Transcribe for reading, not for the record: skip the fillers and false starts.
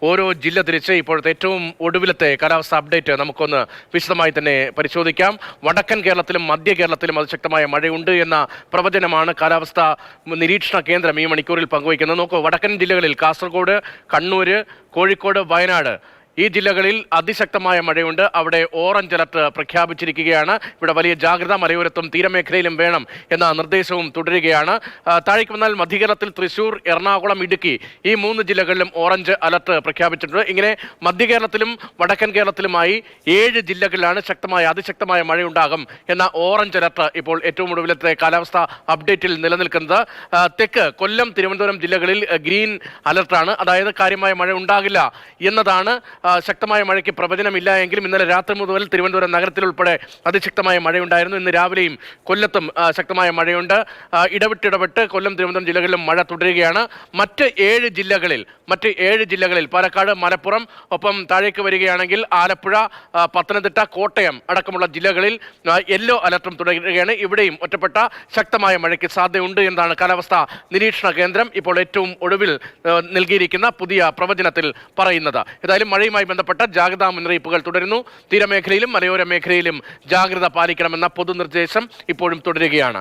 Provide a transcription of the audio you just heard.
ഓരോ ജില്ല തിരിച്ച് ഇപ്പോഴത്തെ ഏറ്റവും ഒടുവിലത്തെ കാലാവസ്ഥ അപ്ഡേറ്റ് നമുക്കൊന്ന് വിശദമായി തന്നെ പരിശോധിക്കാം. വടക്കൻ കേരളത്തിലും മധ്യ കേരളത്തിലും അതിശക്തമായ മഴയുണ്ട് എന്ന പ്രവചനമാണ് കാലാവസ്ഥ നിരീക്ഷണ കേന്ദ്രം ഈ മണിക്കൂറിൽ പങ്കുവയ്ക്കുന്നത്. നോക്കൂ, വടക്കൻ ജില്ലകളിൽ കാസർഗോഡ്, കണ്ണൂർ, കോഴിക്കോട്, വയനാട് ഈ ജില്ലകളിൽ അതിശക്തമായ മഴയുണ്ട്. അവിടെ ഓറഞ്ച് അലർട്ട് പ്രഖ്യാപിച്ചിരിക്കുകയാണ്. ഇവിടെ വലിയ ജാഗ്രത മലയോരത്തും തീരമേഖലയിലും വേണം എന്ന നിർദ്ദേശവും തുടരുകയാണ്. താഴേക്ക് വന്നാൽ മധ്യകേരളത്തിൽ തൃശൂർ, എറണാകുളം, ഇടുക്കി ഈ 3 ജില്ലകളിലും ഓറഞ്ച് അലർട്ട് പ്രഖ്യാപിച്ചിട്ടുണ്ട്. ഇങ്ങനെ മധ്യകേരളത്തിലും വടക്കൻ കേരളത്തിലുമായി 7 ജില്ലകളിലാണ് അതിശക്തമായ മഴയുണ്ടാകും എന്ന ഓറഞ്ച് അലർട്ട് ഇപ്പോൾ ഏറ്റവും ഒടുവിലത്തെ കാലാവസ്ഥ അപ്ഡേറ്റിൽ നിലനിൽക്കുന്നത്. തെക്ക് കൊല്ലം, തിരുവനന്തപുരം ജില്ലകളിൽ ഗ്രീൻ അലർട്ടാണ്. അതായത് കാര്യമായ മഴ ഉണ്ടാകില്ല എന്നതാണ്. ശക്തമായ മഴയ്ക്ക് പ്രവചനമില്ല എങ്കിലും ഇന്നലെ രാത്രി മുതൽ തിരുവനന്തപുരം നഗരത്തിലുൾപ്പെടെ അതിശക്തമായ മഴയുണ്ടായിരുന്നു. ഇന്ന് രാവിലെയും കൊല്ലത്തും ശക്തമായ മഴയുണ്ട്. ഇടവിട്ട് കൊല്ലം, തിരുവനന്തപുരം ജില്ലകളിലും മഴ തുടരുകയാണ്. മറ്റ് 7 ജില്ലകളിൽ പാലക്കാട്, മലപ്പുറം, ഒപ്പം താഴേക്ക് വരികയാണെങ്കിൽ ആലപ്പുഴ, പത്തനംതിട്ട, കോട്ടയം അടക്കമുള്ള ജില്ലകളിൽ യെല്ലോ അലർട്ടും തുടരുകയാണ്. ഇവിടെയും ഒറ്റപ്പെട്ട ശക്തമായ മഴയ്ക്ക് സാധ്യതയുണ്ട് എന്നാണ് കാലാവസ്ഥാ നിരീക്ഷണ കേന്ദ്രം ഇപ്പോൾ ഏറ്റവും ഒടുവിൽ നൽകിയിരിക്കുന്ന പുതിയ പ്രവചനത്തിൽ പറയുന്നത്. ഏതായാലും മഴയുമായി ബന്ധപ്പെട്ട ജാഗ്രതാ മുന്നറിയിപ്പുകൾ തുടരുന്നു. തീരമേഖലയിലും മലയോര മേഖലയിലും ജാഗ്രത പാലിക്കണമെന്ന പൊതുനിർദ്ദേശം ഇപ്പോഴും തുടരുകയാണ്.